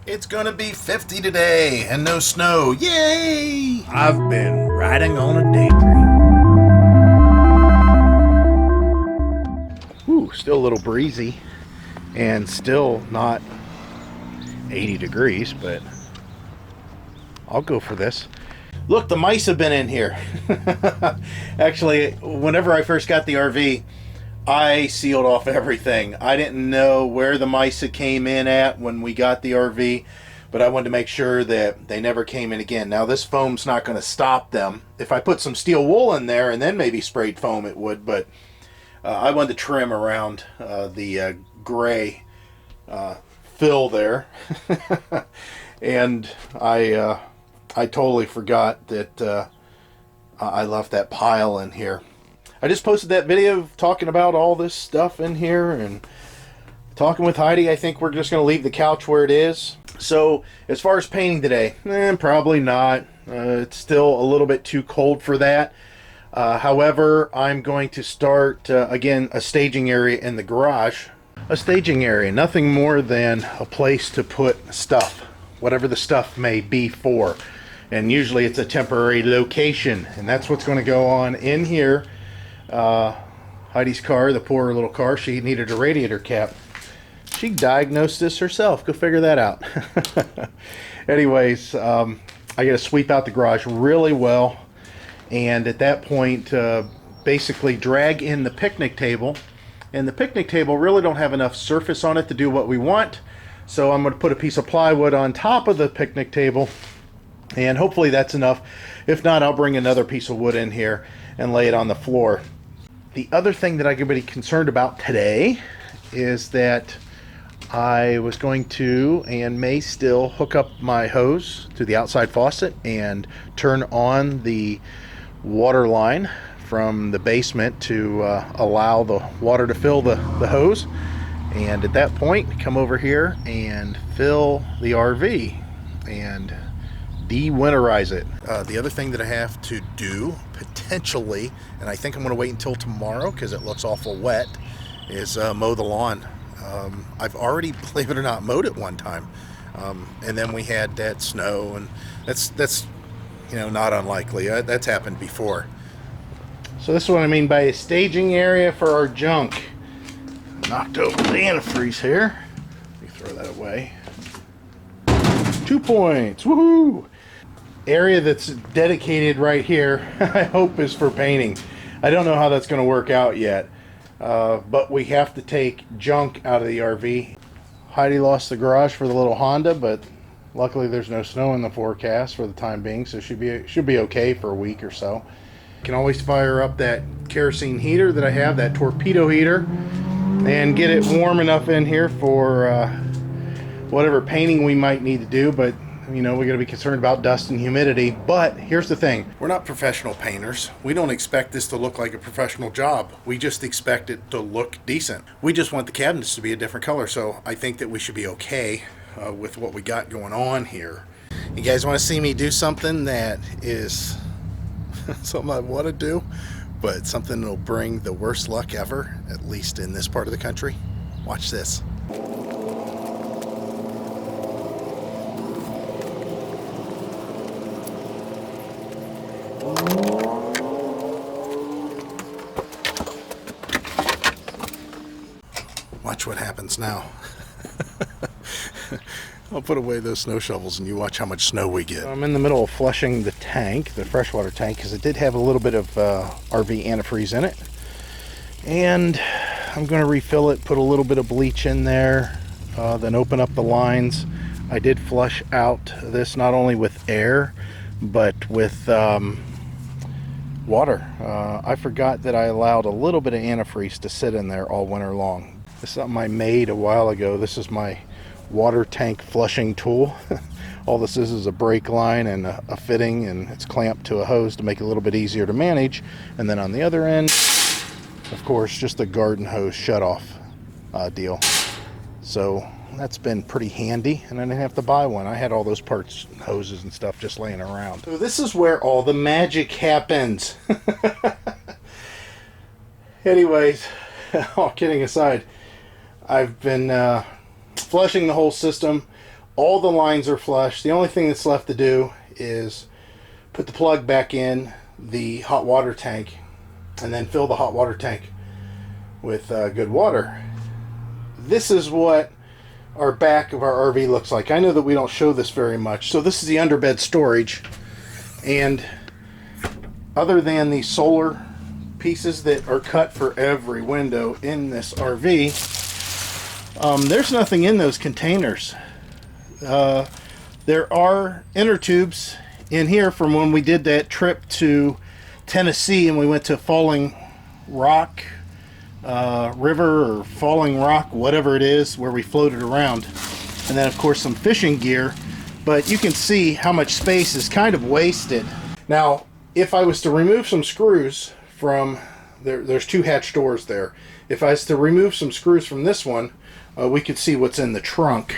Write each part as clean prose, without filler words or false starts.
It's gonna be 50 today and no snow. Yay! I've been riding on a daydream. Ooh, still a little breezy and still not 80 degrees, but I'll go for this. Look, the mice have been in here. Actually, whenever I first got the RV, I sealed off everything. I didn't know where the mice came in at when we got the RV, but I wanted to make sure that they never came in again. Now, this foam's not going to stop them. If I put some steel wool in there and then maybe sprayed foam, it would, but I wanted to trim around the gray fill there. And I totally forgot that I left that pile in here. I just posted that video of talking about all this stuff in here and talking with Heidi. I think we're just going to leave the couch where it is. So as far as painting today, probably not. It's still a little bit too cold for that. However, I'm going to start, again, a staging area in the garage. A staging area, nothing more than a place to put stuff, whatever the stuff may be for. And usually it's a temporary location, and that's what's going to go on in here. Heidi's car, the poor little car, she needed a radiator cap. She diagnosed this herself. Go figure that out. Anyways, I got to sweep out the garage really well, and at that point basically drag in the picnic table. And the picnic table really don't have enough surface on it to do what we want, so I'm going to put a piece of plywood on top of the picnic table, and hopefully that's enough. If not, I'll bring another piece of wood in here and lay it on the floor. The other thing that I could be concerned about today is that I was going to, and may still, hook up my hose to the outside faucet and turn on the water line from the basement to allow the water to fill the hose. And at that point, come over here and fill the RV and de-winterize it. The other thing that I have to do, potentially, and I think I'm going to wait until tomorrow because it looks awful wet, is mow the lawn. I've already, believe it or not, mowed it one time, and then we had that snow, and that's not unlikely. That's happened before. So this is what I mean by a staging area for our junk. Knocked over the antifreeze here. Let me throw that away. 2 points. Woohoo! Area that's dedicated right here, I hope, is for painting. I don't know how that's going to work out yet, but we have to take junk out of the RV. Heidi lost the garage for the little Honda, but luckily there's no snow in the forecast for the time being, so should be okay for a week or so. Can always fire up that kerosene heater that I have, that torpedo heater, and get it warm enough in here for whatever painting we might need to do. But we got to be concerned about dust and humidity. But here's the thing, we're not professional painters. We don't expect this to look like a professional job. We just expect it to look decent. We just want the cabinets to be a different color, so I think that we should be okay with what we got going on here. You guys want to see me do something that is something I want to do, but something that'll bring the worst luck ever, at least in this part of the country? Watch this. Watch what happens now. I'll put away those snow shovels and you watch how much snow we get. I'm in the middle of flushing the tank, the freshwater tank, because it did have a little bit of RV antifreeze in it. And I'm going to refill it, put a little bit of bleach in there, then open up the lines. I did flush out this not only with air, but with water. I forgot that I allowed a little bit of antifreeze to sit in there all winter long. This is something I made a while ago. This is my water tank flushing tool. All this is a brake line and a fitting, and it's clamped to a hose to make it a little bit easier to manage. And then on the other end, of course, just a garden hose shutoff deal. So that's been pretty handy, and I didn't have to buy one. I had all those parts, hoses and stuff just laying around. So this is where all the magic happens. Anyways, all kidding aside, I've been flushing the whole system. All the lines are flush. The only thing that's left to do is put the plug back in the hot water tank and then fill the hot water tank with good water. This is what our back of our RV looks like. I know that we don't show this very much. So this is the underbed storage, and other than the solar pieces that are cut for every window in this RV, there's nothing in those containers. There are inner tubes in here from when we did that trip to Tennessee and we went to Falling Rock River, or Falling Rock, whatever it is, where we floated around. And then of course some fishing gear, but you can see how much space is kind of wasted. Now if I was to remove some screws from there's two hatch doors there. If I was to remove some screws from this one, we could see what's in the trunk,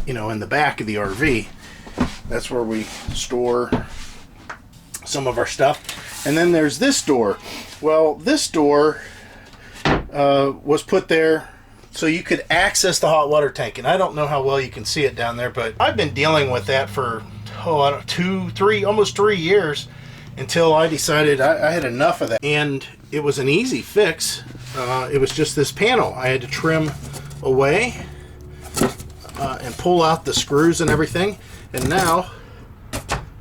you know, in the back of the RV. That's where we store some of our stuff. And then there's this door. Well, this door was put there so you could access the hot water tank. And I don't know how well you can see it down there, but I've been dealing with that for, I don't know, almost 3 years, until I decided I had enough of that. And it was an easy fix. It was just this panel. I had to trim away and pull out the screws and everything. And now,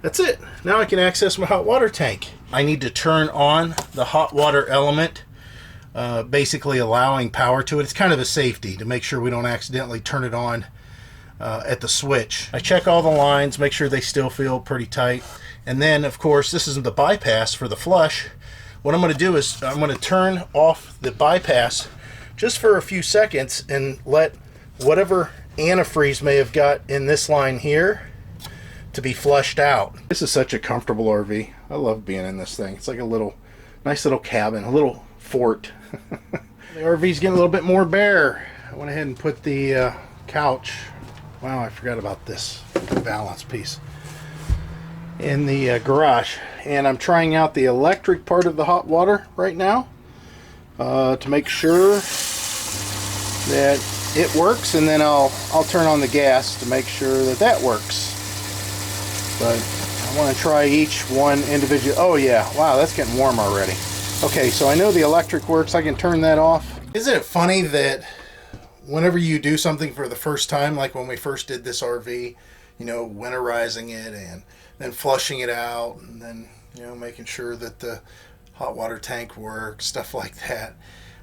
that's it. Now I can access my hot water tank. I need to turn on the hot water element, basically allowing power to it. It's kind of a safety to make sure we don't accidentally turn it on at the switch. I check all the lines, make sure they still feel pretty tight. And then, of course, this is the bypass for the flush. What I'm going to do is I'm going to turn off the bypass just for a few seconds and let whatever antifreeze may have got in this line here to be flushed out. This is such a comfortable RV. I love being in this thing. It's like a nice little cabin, a little fort. The RV's getting a little bit more bare. I went ahead and put the couch, wow, I forgot about this balance piece, in the garage. And I'm trying out the electric part of the hot water right now to make sure that it works, and then I'll turn on the gas to make sure that that works. But I want to try each one individually. Oh yeah, wow, that's getting warm already. Okay, so I know the electric works. I can turn that off. Isn't it funny that whenever you do something for the first time, like when we first did this RV, you know, winterizing it and then flushing it out, and then, you know, making sure that the hot water tank works, stuff like that,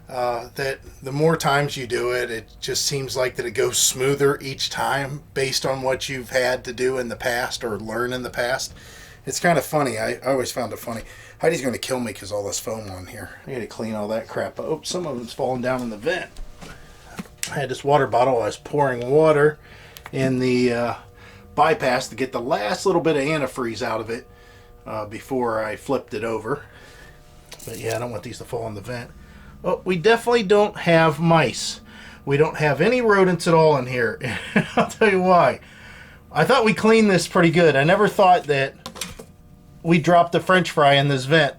that the more times you do it, it just seems like that it goes smoother each time based on what you've had to do in the past or learn in the past. It's kind of funny. I always found it funny. Heidi's going to kill me because all this foam on here. I got to clean all that crap up. Oh, some of it's falling down in the vent. I had this water bottle. I was pouring water in the bypass to get the last little bit of antifreeze out of it before I flipped it over. But yeah, I don't want these to fall in the vent. Well, we definitely don't have mice. We don't have any rodents at all in here. I'll tell you why. I thought we cleaned this pretty good. I never thought that we dropped the French fry in this vent.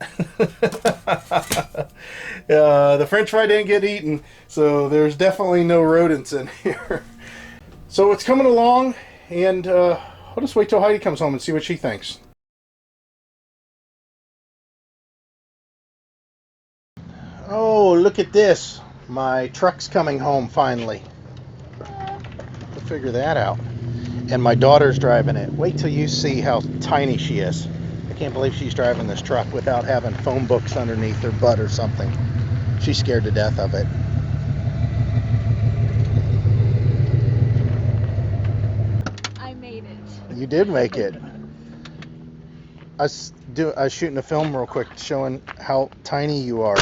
The French fry didn't get eaten, so there's definitely no rodents in here. So it's coming along, and I'll just wait till Heidi comes home and see what she thinks. Oh, look at this. My truck's coming home finally. We'll figure that out. And my daughter's driving it. Wait till you see how tiny she is. I can't believe she's driving this truck without having phone books underneath her butt or something. She's scared to death of it. I made it. You did make it. I was shooting a film real quick showing how tiny you are.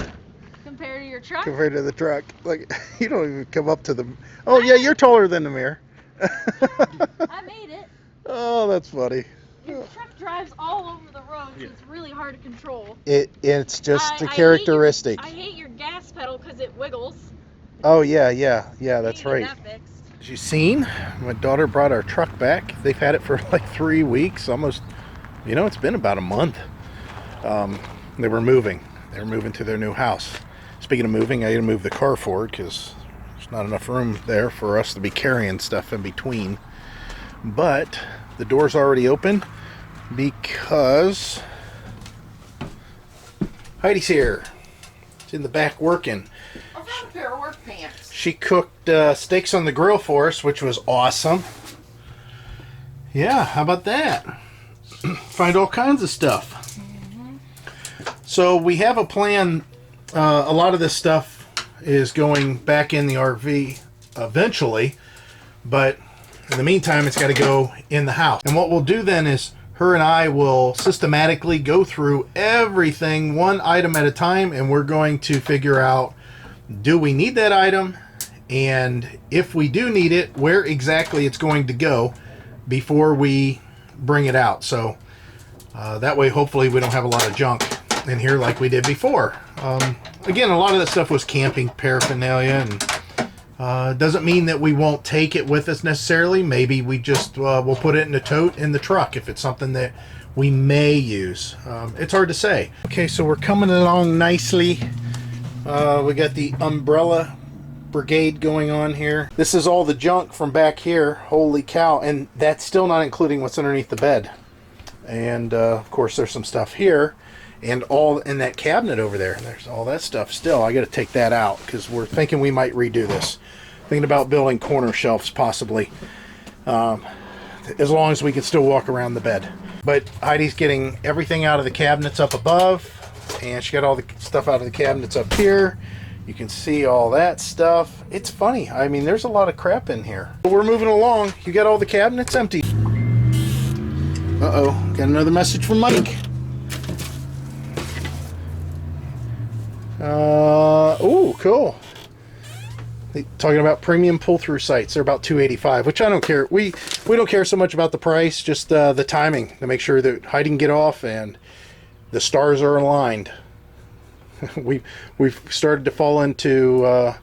Compared to your truck? Compared to the truck. Like, you don't even come up to the... Oh, yeah, you're taller than the mirror. I made it. Oh, that's funny. Your truck drives all over the road, so it's really hard to control. It's just a characteristic. I hate your gas pedal because it wiggles. Oh, yeah, that's right. That fixed. As you've seen, my daughter brought our truck back. They've had it for like 3 weeks, almost, you know, it's been about a month. They were moving. They were moving to their new house. Speaking of moving, I had to move the car forward because there's not enough room there for us to be carrying stuff in between. but the door's already open because Heidi's here. She's in the back working. I found a pair of work pants. She cooked steaks on the grill for us, which was awesome. Yeah, how about that? Find all kinds of stuff. So we have a plan. A lot of this stuff is going back in the RV eventually, but in the meantime, it's got to go in the house. And what we'll do then is her and I will systematically go through everything one item at a time, and we're going to figure out, do we need that item? And if we do need it, where exactly it's going to go before we bring it out. So that way, hopefully, we don't have a lot of junk in here like we did before. Again, a lot of that stuff was camping paraphernalia, and doesn't mean that we won't take it with us necessarily. Maybe we just we'll put it in a tote in the truck if it's something that we may use. It's hard to say. Okay, so we're coming along nicely. We got the umbrella brigade going on here. This is all the junk from back here. Holy cow. And that's still not including what's underneath the bed. And of course there's some stuff here and all in that cabinet over there. There's all that stuff still. I got to take that out because we're thinking we might redo this. Thinking about building corner shelves possibly, as long as we can still walk around the bed. But Heidi's getting everything out of the cabinets up above, and she got all the stuff out of the cabinets up here. You can see all that stuff. It's funny. I mean, there's a lot of crap in here. But we're moving along. You got all the cabinets empty. Uh-oh, got another message from Mike. Oh, cool. Talking about premium pull-through sights. They're about $285, which I don't care. We don't care so much about the price, just the timing to make sure that Heidi can get off and the stars are aligned. We've started to fall into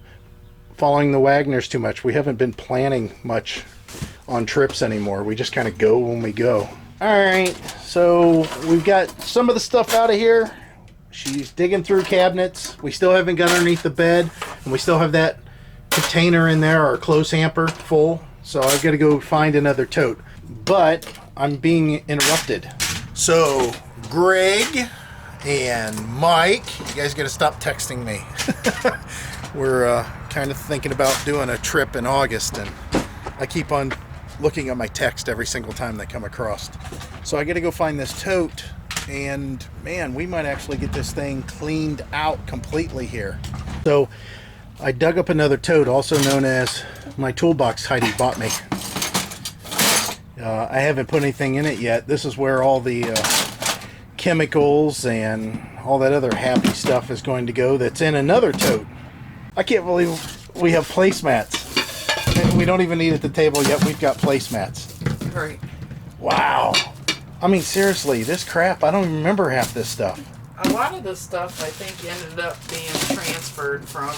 following the Wagners too much. We haven't been planning much on trips anymore. We just kind of go when we go. All right, so we've got some of the stuff out of here. She's digging through cabinets. We still haven't got underneath the bed, and we still have that container in there, our clothes hamper, full. So I've got to go find another tote. But I'm being interrupted. So Greg and Mike, you guys got to stop texting me. We're kind of thinking about doing a trip in August, and I keep on looking at my text every single time they come across. So I got to go find this tote, and man, we might actually get this thing cleaned out completely here. So I dug up another tote, also known as my toolbox Heidi bought me. I haven't put anything in it yet. This is where all the chemicals and all that other happy stuff is going to go. That's in another tote. I can't believe we have placemats. We don't even eat at the table yet. We've got placemats. Right. Wow. I mean, seriously, this crap, I don't even remember half this stuff. A lot of this stuff, I think, ended up being transferred from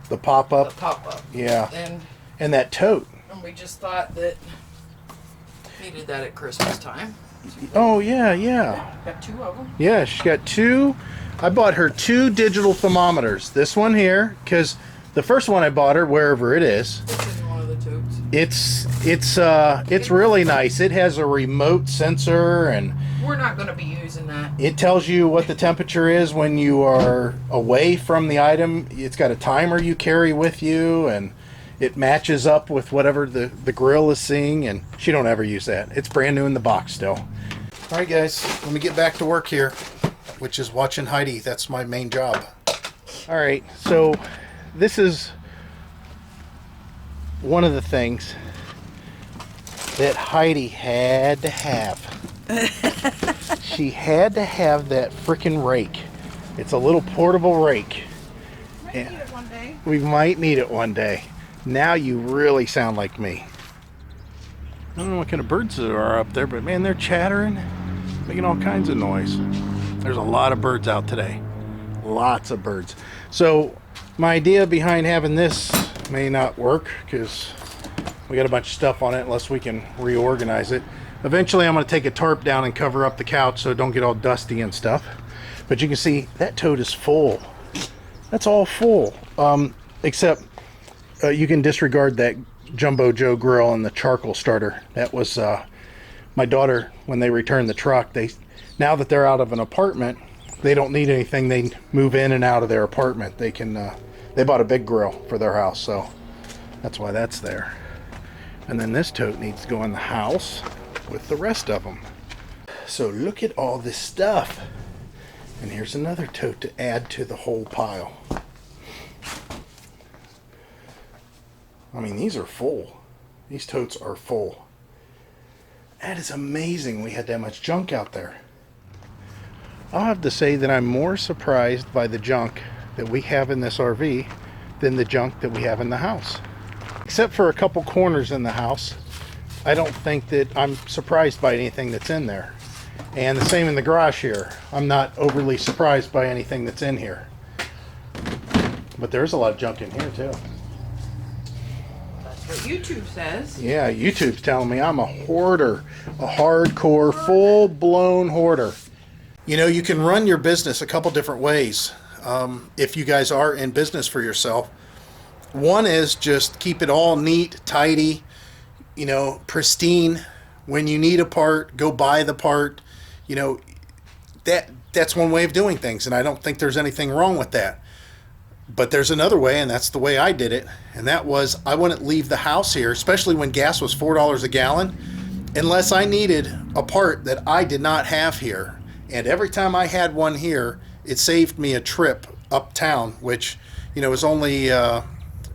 The pop-up. the pop-up. Yeah. And that tote. we just thought that we did that at Christmas time. Oh, yeah. Got two of them. Yeah, she's got two. I bought her two digital thermometers. This one here, because the first one I bought her, wherever it is, It's in one of the tubes. it's really nice. It has a remote sensor, and We're not going to be using that. it tells you what the temperature is when you are away from the item. It's got a timer you carry with you, and it matches up with whatever the grill is seeing, and she don't ever use that. It's brand new in the box still. All right, guys, let me get back to work here, which is watching Heidi. That's my main job. All right, so this is one of the things that Heidi had to have. She had to have that frickin' rake. It's a little portable rake. Might need it one day. We might need it one day. Now you really sound like me. I don't know what kind of birds there are up there, but man, they're chattering, making all kinds of noise. There's a lot of birds out today. Lots of birds. So my idea behind having this may not work because we got a bunch of stuff on it unless we can reorganize it. Eventually I'm going to take a tarp down and cover up the couch so it don't get all dusty and stuff. But you can see that tote is full. That's all full. Except you can disregard that Jumbo Joe grill and the charcoal starter. That was my daughter, when they returned the truck, now that they're out of an apartment, they don't need anything. They move in and out of their apartment. They can they bought a big grill for their house, so that's why that's there. And then this tote needs to go in the house with the rest of them. So look at all this stuff. And here's another tote to add to the whole pile. I mean, these are full. These totes are full. That is amazing we had that much junk out there. I'll have to say that I'm more surprised by the junk that we have in this RV than the junk that we have in the house. Except for a couple corners in the house, I don't think that I'm surprised by anything that's in there. And the same in the garage here. I'm not overly surprised by anything that's in here. But there's a lot of junk in here too. That's what YouTube says. Yeah, YouTube's telling me I'm a hoarder. A hardcore, full-blown hoarder. You know, you can run your business a couple different ways if you guys are in business for yourself. One is just keep it all neat, tidy, you know, pristine. When you need a part, go buy the part. You know, that's one way of doing things, and I don't think there's anything wrong with that. But there's another way, and that's the way I did it, and that was I wouldn't leave the house here, especially when gas was $4 a gallon, unless I needed a part that I did not have here. And every time I had one here, it saved me a trip uptown, which, you know, was only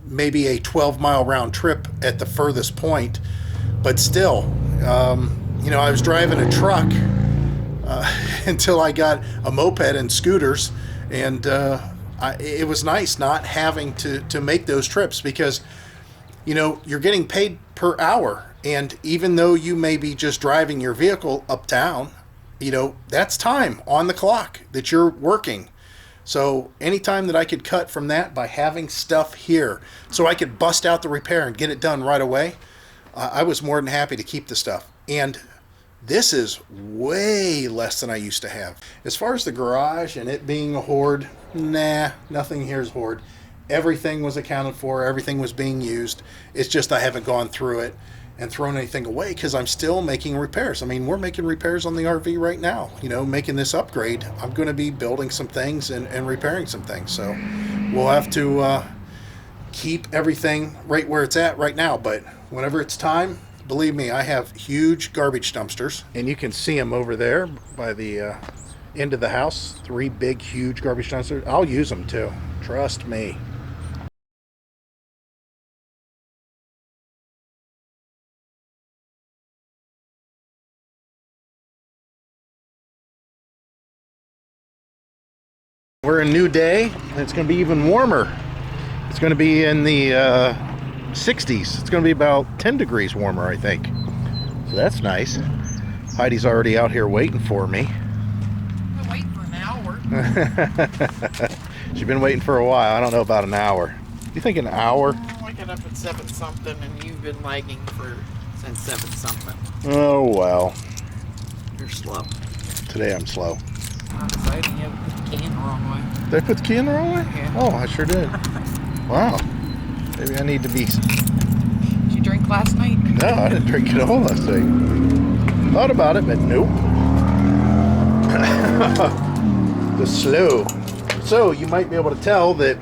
maybe a 12-mile round trip at the furthest point. But still, you know, I was driving a truck until I got a moped and scooters, and it was nice not having to make those trips, because, you know, you're getting paid per hour, and even though you may be just driving your vehicle uptown, you know, that's time on the clock that you're working. So anytime that I could cut from that by having stuff here so I could bust out the repair and get it done right away, I was more than happy to keep the stuff. And this is way less than I used to have. As far as the garage and it being a hoard, nah, nothing here is hoard. Everything was accounted for, everything was being used. It's just I haven't gone through it and thrown anything away because I'm still making repairs. I mean, we're making repairs on the RV right now, you know, making this upgrade. I'm going to be building some things and repairing some things. So we'll have to keep everything right where it's at right now. But whenever it's time, believe me, I have huge garbage dumpsters. And you can see them over there by the end of the house. 3 big, huge garbage dumpsters. I'll use them too. Trust me. We're a new day, and it's going to be even warmer. It's going to be in the 60s. It's going to be about 10 degrees warmer, I think. So that's nice. Heidi's already out here waiting for me. I've been waiting for an hour. She's been waiting for a while. I don't know about an hour. You think an hour? I got up at 7 something, and you've been lagging since 7 something. Oh, well. You're slow. Today I'm slow. Not exciting. You put the key in the wrong way. Did I put the key in the wrong way? Yeah. Oh, I sure did. Wow. Maybe I need to be... Did you drink last night? No, I didn't drink it all last night. Thought about it, but nope. The slow. So you might be able to tell that,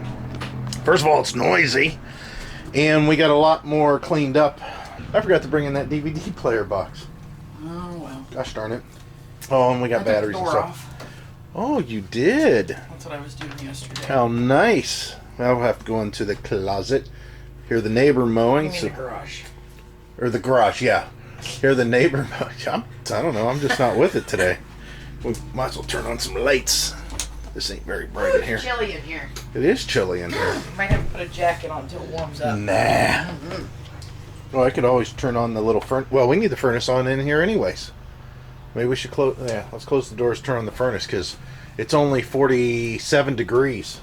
first of all, it's noisy, and we got a lot more cleaned up. I forgot to bring in that DVD player box. Oh, well. Gosh darn it. Oh, and we got batteries and stuff. Off. Oh, you did. That's what I was doing yesterday. How nice. I'll have to go into the closet. Hear the neighbor mowing. In the garage. Or the garage, yeah. Hear the neighbor mowing. I don't know. I'm just not with it today. We might as well turn on some lights. This ain't very bright in here. It's chilly in here. It is chilly in here. You might have to put a jacket on until it warms up. Nah. Mm-hmm. Well, I could always turn on the little furnace. Well, we need the furnace on in here anyways. Maybe we should close. Yeah, let's close the doors, turn on the furnace, because it's only 47 degrees.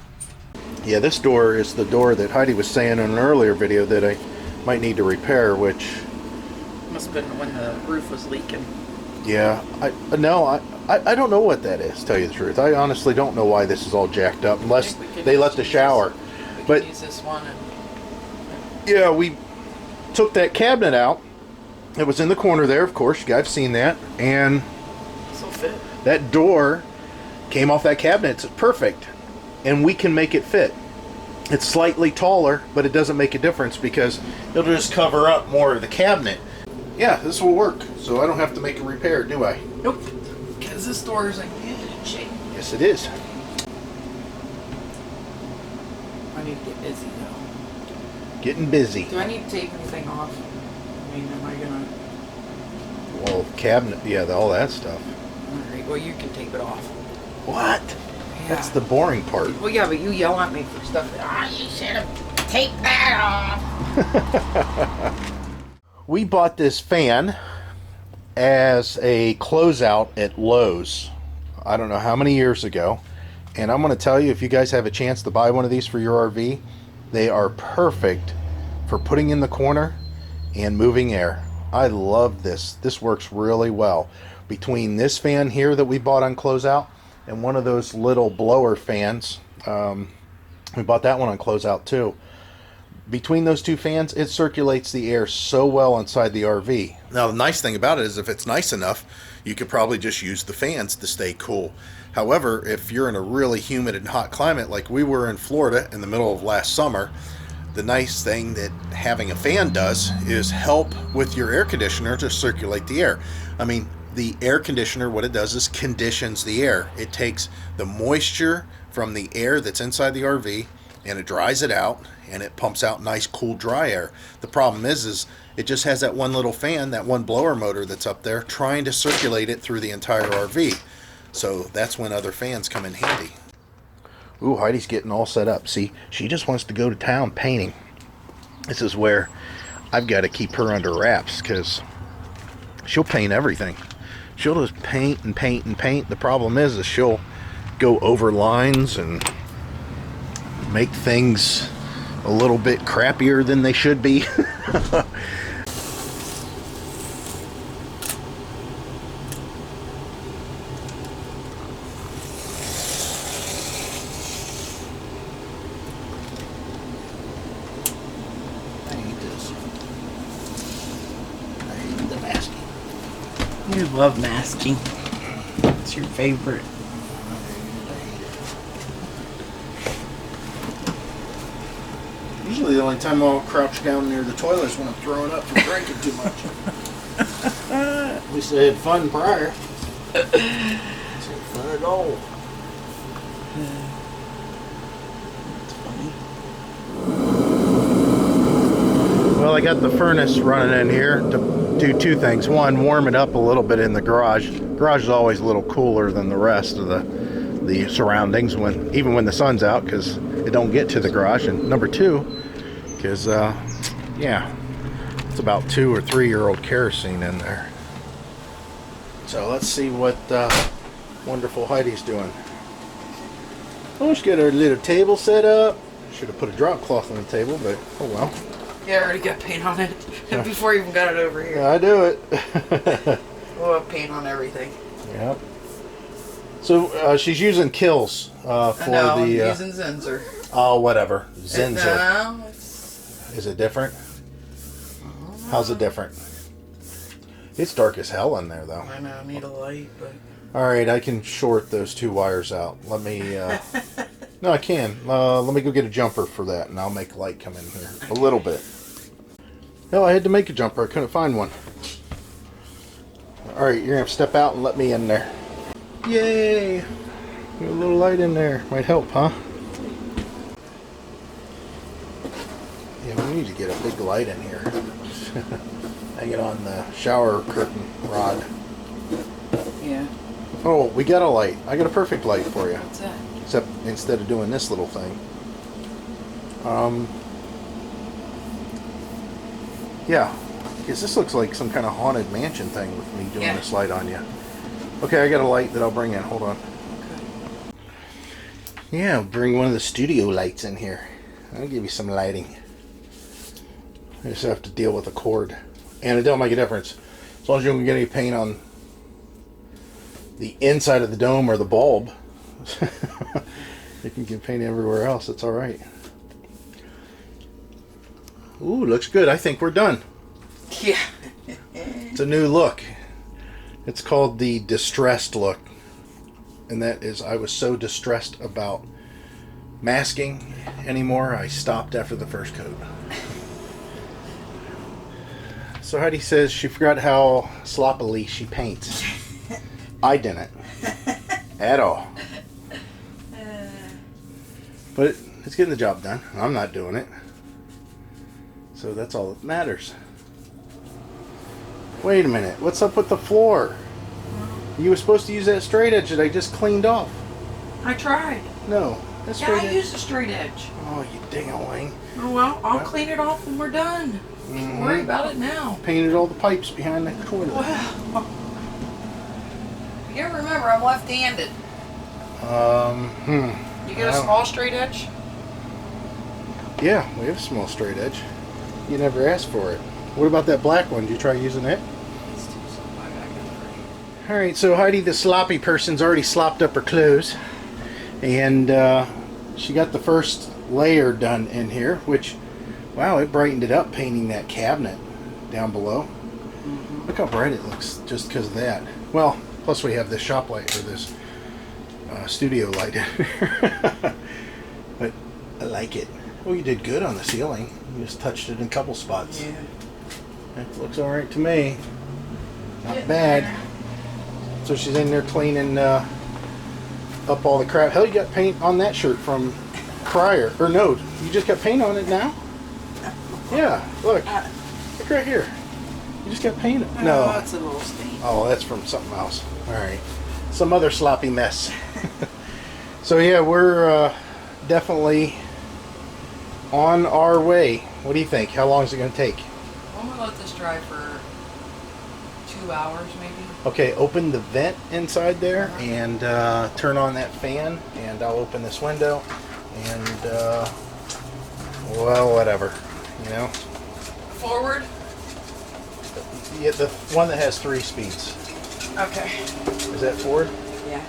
Yeah, this door is the door that Heidi was saying in an earlier video that I might need to repair, which... Must have been when the roof was leaking. Yeah, I don't know what that is, to tell you the truth. I honestly don't know why this is all jacked up, unless they left the shower. We But can use this one. yeah, we took that cabinet out. It was in the corner there, of course. You guys have seen that. And So fit. that door came off that cabinet. It's perfect. And we can make it fit. It's slightly taller, but it doesn't make a difference because it'll just cover up more of the cabinet. Yeah, this will work. So I don't have to make a repair, do I? Nope. Because this door is in good shape. Yes, it is. I need to get busy though. Getting busy. Do I need to take anything off? I mean, am I gonna... Well, cabinet, yeah, all that stuff. Alright, well you can tape it off. What? Yeah. That's the boring part. Well, yeah, but you yell at me for stuff that, you should have taped that off. We bought this fan as a closeout at Lowe's. I don't know how many years ago. And I'm going to tell you, if you guys have a chance to buy one of these for your RV, they are perfect for putting in the corner and moving air. I love this. This works really well. Between this fan here that we bought on closeout and one of those little blower fans, we bought that one on closeout too. Between those two fans, it circulates the air so well inside the RV. Now, the nice thing about it is if it's nice enough, you could probably just use the fans to stay cool. However, if you're in a really humid and hot climate like we were in Florida in the middle of last summer, the nice thing that having a fan does is help with your air conditioner to circulate the air. I mean, the air conditioner, what it does is conditions the air. It takes the moisture from the air that's inside the RV and it dries it out, and it pumps out nice, cool, dry air. The problem is it just has that one little fan, that one blower motor that's up there, trying to circulate it through the entire RV. So that's when other fans come in handy. Ooh, Heidi's getting all set up. See, she just wants to go to town painting. This is where I've got to keep her under wraps because she'll paint everything. She'll just paint and paint and paint. The problem is she'll go over lines and make things a little bit crappier than they should be. You love masking. It's your favorite. Usually the only time I'll crouch down near the toilet is when I'm throwing up from drinking too much. At least I had fun prior. It's not fun at all. It's funny. Well, I got the furnace running in here to do two things. One, warm it up a little bit in the garage. The garage is always a little cooler than the rest of the surroundings, even when the sun's out, because it don't get to the garage. And number two, because yeah, it's about 2 or 3 year old kerosene in there. So let's see what wonderful Heidi's doing. Oh, she's got her little table set up. Should have put a drop cloth on the table, but oh well. Yeah, I already got paint on it before I even got it over here. Yeah, I do it. We'll have paint on everything. Yep. So she's using Kills for no, I'm the. using Zinser. Oh, whatever. Zinser. No, Is it different? How's it different? It's dark as hell in there, though. I know, I need a light, but... Alright, I can short those 2 wires out. Let me... No, I can. Let me go get a jumper for that, and I'll make light come in here. A little bit. Hell, I had to make a jumper. I couldn't find one. Alright, you're going to have to step out and let me in there. Yay! Get a little light in there. Might help, huh? Yeah, we need to get a big light in here. Hang it on the shower curtain rod. Yeah. Oh, we got a light. I got a perfect light for you. What's that? Except instead of doing this little thing. Yeah. Because this looks like some kind of haunted mansion thing with me doing this light on you. Okay, I got a light that I'll bring in. Hold on. Okay. Yeah, I'll bring one of the studio lights in here. I'll give you some lighting. I just have to deal with a cord. And it don't make a difference. As long as you don't get any paint on the inside of the dome or the bulb. You can get paint everywhere else. It's alright. Ooh, looks good. I think we're done. Yeah. It's a new look. It's called the distressed look. And that is, I was so distressed about masking anymore, I stopped after the first coat. So Heidi says she forgot how sloppily she paints. I didn't. At all. But it's getting the job done. I'm not doing it. So that's all that matters. Wait a minute. What's up with the floor? You were supposed to use that straight edge that I just cleaned off. I tried. No. That's Yeah, straight I edge. used a straight edge. Oh, you ding-a-ling. Oh, well, I'll clean it off when we're done. Don't worry about it now. Painted all the pipes behind the toilet. Well, you gotta remember, I'm left-handed. You get a small straight edge? Yeah, we have a small straight edge. You never asked for it. What about that black one? Did you try using it? It's too slow. I got it. Alright, so Heidi, the sloppy person's already slopped up her clothes. And she got the first layer done in here, which, wow, it brightened it up painting that cabinet down below. Look how bright it looks just because of that. Well, plus we have this shop light, or this studio light in here. But I like it. Oh, you did good on the ceiling. You just touched it in a couple spots. Yeah. It looks alright to me. Not bad. So she's in there cleaning up all the crap. Hell, you got paint on that shirt from prior. Or no, you just got paint on it now? Yeah, look. Look right here. You just got paint. No. Oh, that's a little stain. Oh, that's from something else. Alright. Some other sloppy mess. So yeah, we're definitely on our way. What do you think? How long is it going to take? I'm gonna let this dry for 2 hours, maybe. Okay, open the vent inside there and turn on that fan, and I'll open this window, and well, whatever, you know. Forward. Yeah, the one that has 3 speeds. Okay. Is that forward? Yeah.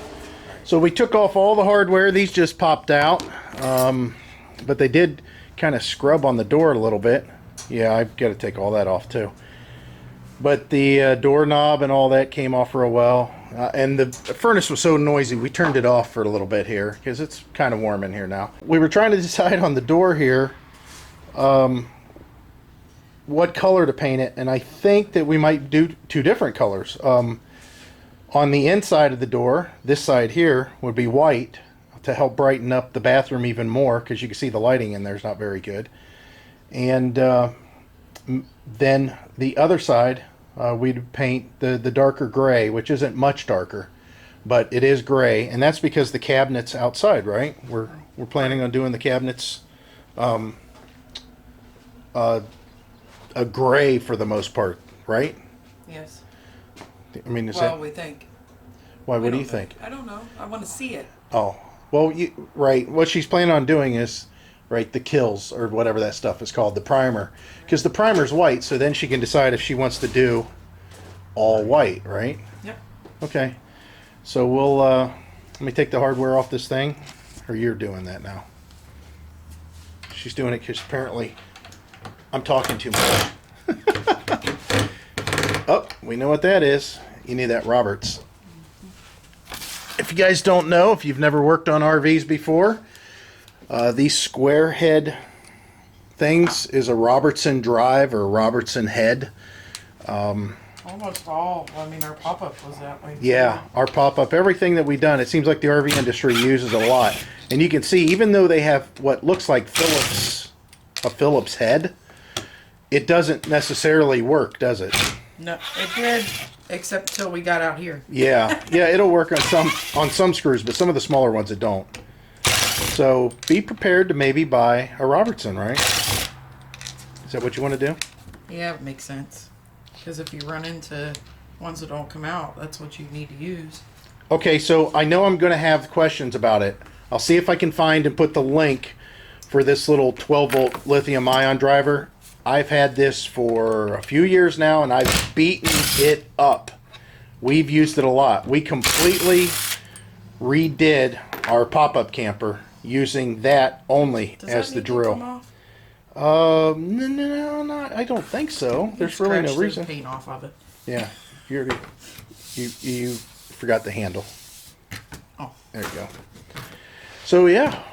So we took off all the hardware. These just popped out, but they did kind of scrub on the door a little bit. Yeah, I've got to take all that off too. But the doorknob and all that came off real well. And the furnace was so noisy, we turned it off for a little bit here because it's kind of warm in here now. We were trying to decide on the door here what color to paint it, and I think that we might do 2 different colors. On the inside of the door, this side here would be white to help brighten up the bathroom even more, because you can see the lighting in there is not very good. And then the other side, we'd paint the darker gray, which isn't much darker, but it is gray, and that's because the cabinet's outside, right? We're planning on doing the cabinets a gray for the most part, right? Yes. I mean, is Well, that we think. why? We What do don't you know. think? I don't know. I want to see it. Oh, well, right. What she's planning on doing is, right, the kills, or whatever that stuff is called, the primer. Because the primer's white, so then she can decide if she wants to do all white, right? Yep. Okay. So we'll, let me take the hardware off this thing. Or you're doing that now. She's doing it because apparently I'm talking too much. Oh, we know what that is. You need that Roberts. If you guys don't know, if you've never worked on RVs before, these square head things is a Robertson drive or Robertson head. Almost all. I mean, our pop-up was that way. Yeah, our pop-up, everything that we've done, it seems like the RV industry uses a lot. And you can see, even though they have what looks like a Phillips head, it doesn't necessarily work, does it? No, it did, except till we got out here. Yeah, yeah, it'll work on some screws, but some of the smaller ones it don't. So be prepared to maybe buy a Robertson, right? Is that what you want to do? Yeah, it makes sense. Because if you run into ones that don't come out, that's what you need to use. Okay, so I know I'm going to have questions about it. I'll see if I can find and put the link for this little 12-volt lithium-ion driver. I've had this for a few years now, and I've beaten it up. We've used it a lot. We completely redid our pop-up camper using that only Does as that the need to come drill. off? No, I don't think so. There's really no Scratch the reason. paint off of it. Yeah, you forgot the handle. Oh. There you go. So yeah,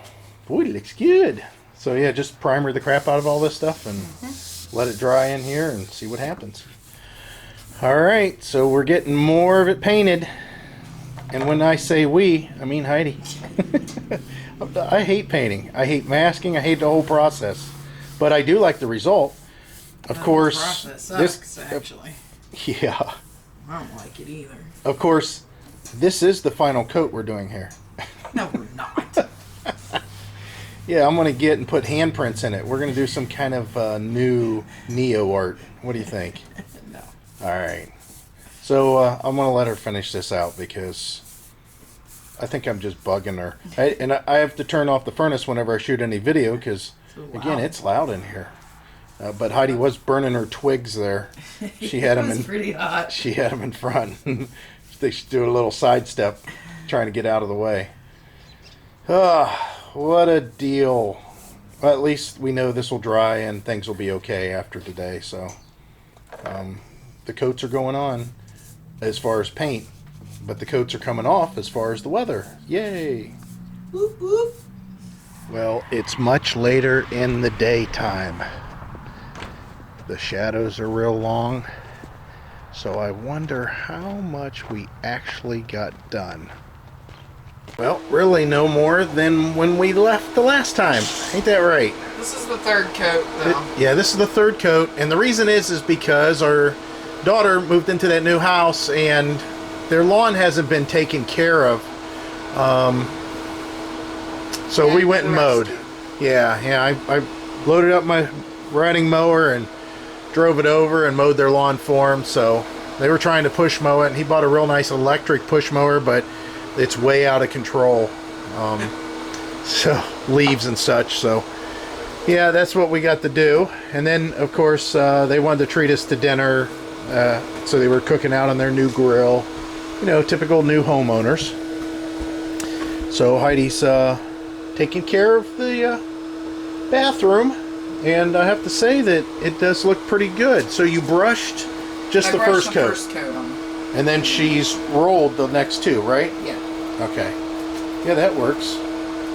boy, it looks good. So yeah, just primer the crap out of all this stuff and let it dry in here and see what happens. All right, so we're getting more of it painted. And when I say we, I mean Heidi. I hate painting. I hate masking. I hate the whole process. But I do like the result. Of course, The process sucks, actually. Yeah. I don't like it either. Of course, this is the final coat we're doing here. No, we're not. Yeah, I'm going to get and put handprints in it. We're going to do some kind of new Neo art. What do you think? No. All right. So I'm going to let her finish this out because I think I'm just bugging her. I have to turn off the furnace whenever I shoot any video because, again, it's loud in here. But Heidi was burning her twigs there. She had them in. Pretty hot. She had them in front. They should do a little sidestep, trying to get out of the way. What a deal! Well, at least we know this will dry and things will be okay after today. So the coats are going on as far as paint, but the coats are coming off as far as the weather. Yay! Whoop, whoop. Well, it's much later in the daytime. The shadows are real long, so I wonder how much we actually got done. Well, really no more than when we left the last time. Ain't that right? This is the third coat, though. Yeah, this is the third coat, and the reason is because our daughter moved into that new house and their lawn hasn't been taken care of. So we went and mowed. Yeah, I loaded up my riding mower and drove it over and mowed their lawn for them. So they were trying to push mow it, and he bought a real nice electric push mower, but it's way out of control. So leaves and such. So yeah, that's what we got to do. And then of course they wanted to treat us to dinner, so they were cooking out on their new grill. You know, typical new homeowners. So Heidi's taking care of the bathroom, and I have to say that it does look pretty good. So you brushed just the first coat. First coat on. And then she's rolled the next two, right? Yeah. Okay. Yeah, that works.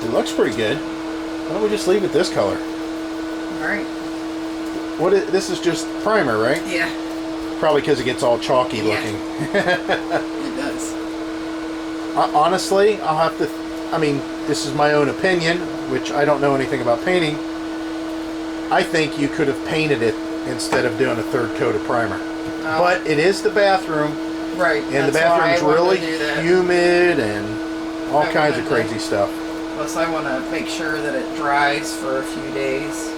It looks pretty good. Why don't we just leave it this color? All right. This is just primer, right? Yeah. Probably because it gets all chalky looking. It does. Honestly, I'll have to... I mean, this is my own opinion, which I don't know anything about painting. I think you could have painted it instead of doing a third coat of primer. Oh. But it is the bathroom, Right. and the bathroom's really humid and all kinds of crazy stuff. Plus, I want to make sure that it dries for a few days.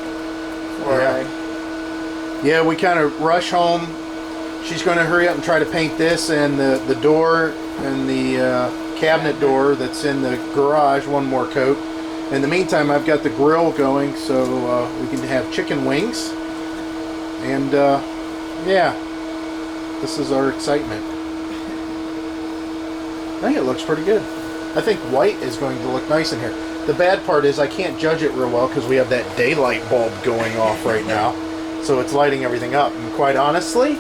Yeah, we kind of rush home. She's going to hurry up and try to paint this and the door and the cabinet door that's in the garage, one more coat. In the meantime, I've got the grill going so we can have chicken wings. And yeah, this is our excitement. I think it looks pretty good. I think white is going to look nice in here. The bad part is I can't judge it real well because we have that daylight bulb going off right now. So it's lighting everything up. And quite honestly,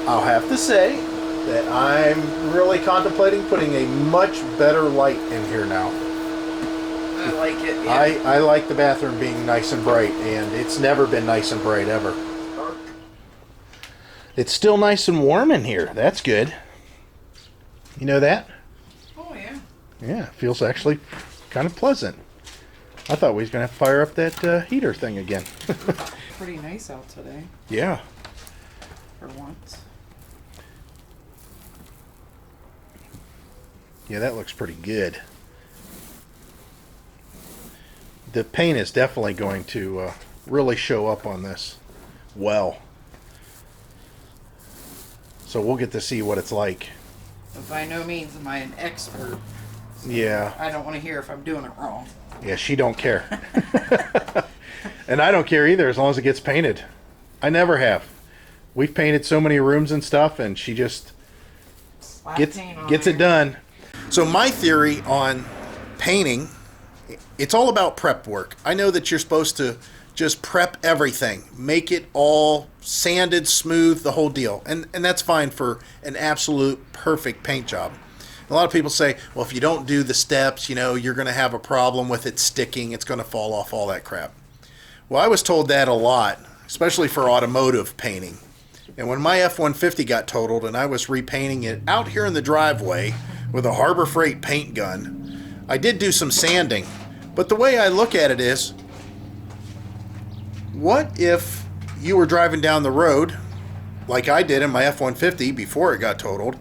I'll have to say that I'm really contemplating putting a much better light in here now. I like it. Yeah. I like the bathroom being nice and bright, and it's never been nice and bright ever. Dark. It's still nice and warm in here. That's good. You know that? Oh, yeah. Yeah, it feels actually kind of pleasant. I thought we was going to fire up that heater thing again. Pretty nice out today, Yeah. for once. Yeah, that looks pretty good. The paint is definitely going to really show up on this well. So we'll get to see what it's like. But by no means am I an expert. Yeah. I don't want to hear if I'm doing it wrong. Yeah, she don't care. And I don't care either as long as it gets painted. I never have. We've painted so many rooms and stuff, and she just Slap gets paint on it there. done. So my theory on painting, it's all about prep work. I know that you're supposed to just prep everything. Make it all sanded, smooth, the whole deal. And that's fine for an absolute perfect paint job. A lot of people say, well, if you don't do the steps, you know, you're going to have a problem with it sticking. It's going to fall off, all that crap. Well, I was told that a lot, especially for automotive painting. And when my F-150 got totaled and I was repainting it out here in the driveway with a Harbor Freight paint gun, I did do some sanding. But the way I look at it is, what if you were driving down the road, like I did in my F-150 before it got totaled,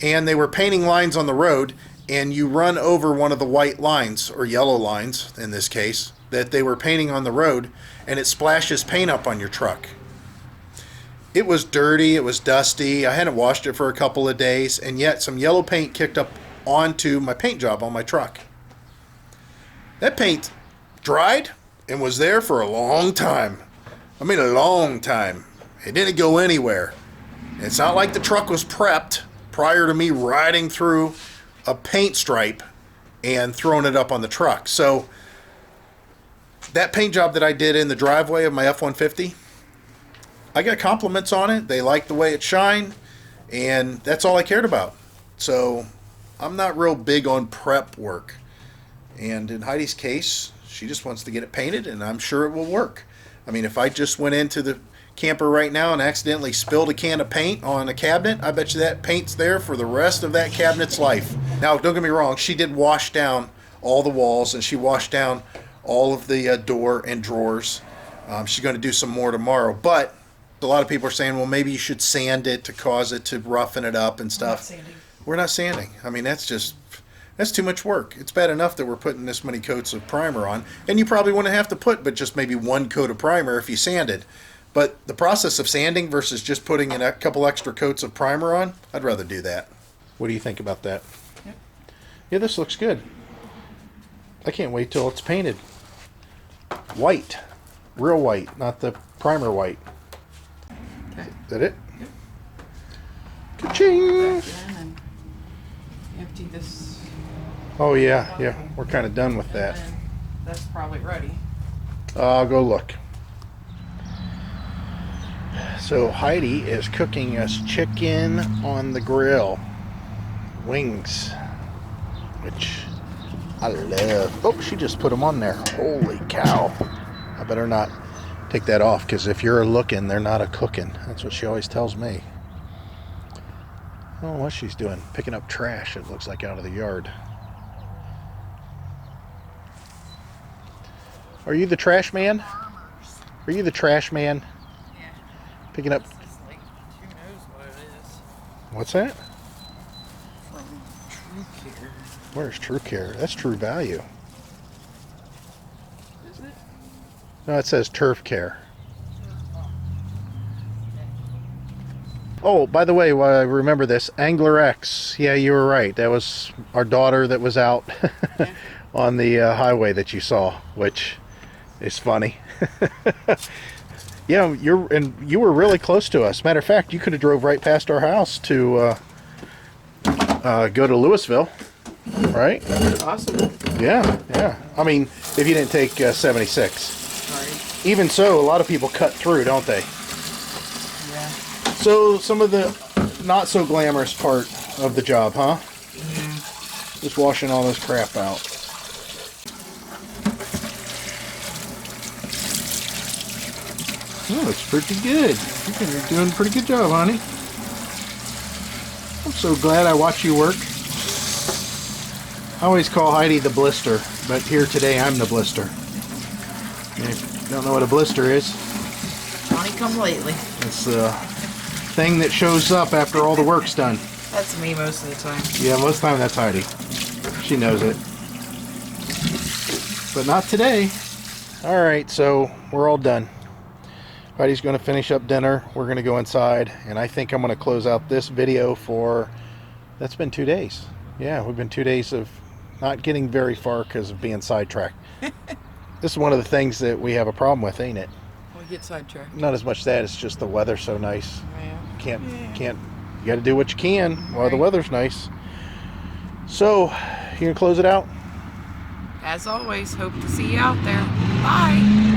and they were painting lines on the road, and you run over one of the white lines, or yellow lines in this case, that they were painting on the road, and it splashes paint up on your truck. It was dirty, it was dusty, I hadn't washed it for a couple of days, and yet some yellow paint kicked up onto my paint job on my truck. That paint dried and was there for a long time. I mean, a long time. It didn't go anywhere. It's not like the truck was prepped prior to me riding through a paint stripe and throwing it up on the truck. So that paint job that I did in the driveway of my F-150, I got compliments on it. They liked the way it shined, and that's all I cared about. So I'm not real big on prep work. And in Heidi's case, she just wants to get it painted, and I'm sure it will work. I mean, if I just went into the camper right now and accidentally spilled a can of paint on a cabinet, I bet you that paint's there for the rest of that cabinet's life. Now, don't get me wrong, she did wash down all the walls, and she washed down all of the door and drawers. She's going to do some more tomorrow, but a lot of people are saying, well, maybe you should sand it to cause it to roughen it up and stuff. We're not sanding. I mean, that's too much work. It's bad enough that we're putting this many coats of primer on, and you probably wouldn't have to put but just maybe one coat of primer if you sanded. But the process of sanding versus just putting in a couple extra coats of primer on, I'd rather do that. What do you think about that? Yep. Yeah, this looks good. I can't wait till it's painted. White. Real white, not the primer white. Okay. Is that it? Yep. Ka-ching! Back in and empty this. Oh yeah, we're kind of done with that. And that's probably ready. I'll go look. So Heidi is cooking us chicken on the grill. Wings. Which I love. Oh, she just put them on there. Holy cow. I better not take that off, because if you're looking, they're not a cooking. That's what she always tells me. I don't know what she's doing. Picking up trash, it looks like, out of the yard. Are you the trash man? Are you the trash man? Yeah. Picking up... This is like, who knows what it is. What's that? From True Care. Where's True Care? That's True Value. Is it? No, it says Turf Care. Oh, by the way, while I remember this, Angler X. Yeah, you were right. That was our daughter that was out on the highway that you saw, which is funny. Yeah, you were really close to us. Matter of fact, you could have drove right past our house to go to Louisville, right? Awesome. Yeah. I mean, if you didn't take 76. Right. Even so, a lot of people cut through, don't they? Yeah. So, some of the not so glamorous part of the job, huh? Mm. Just washing all this crap out. Oh, it's pretty good. You're doing a pretty good job, honey. I'm so glad I watch you work. I always call Heidi the blister, but here today I'm the blister. If you don't know what a blister is, Johnny come lately. it's the thing that shows up after all the work's done. That's me most of the time. Yeah, most of the time that's Heidi. She knows it. But not today. Alright, so we're all done. Heidi's going to finish up dinner. We're going to go inside, and I think I'm going to close out this video for... That's been 2 days. Yeah, we've been 2 days of not getting very far because of being sidetracked. This is one of the things that we have a problem with, ain't it? We get sidetracked. Not as much that, it's just the weather's so nice. Yeah. Can't, you got to do what you can while the weather's nice. So, you going to close it out? As always, hope to see you out there. Bye.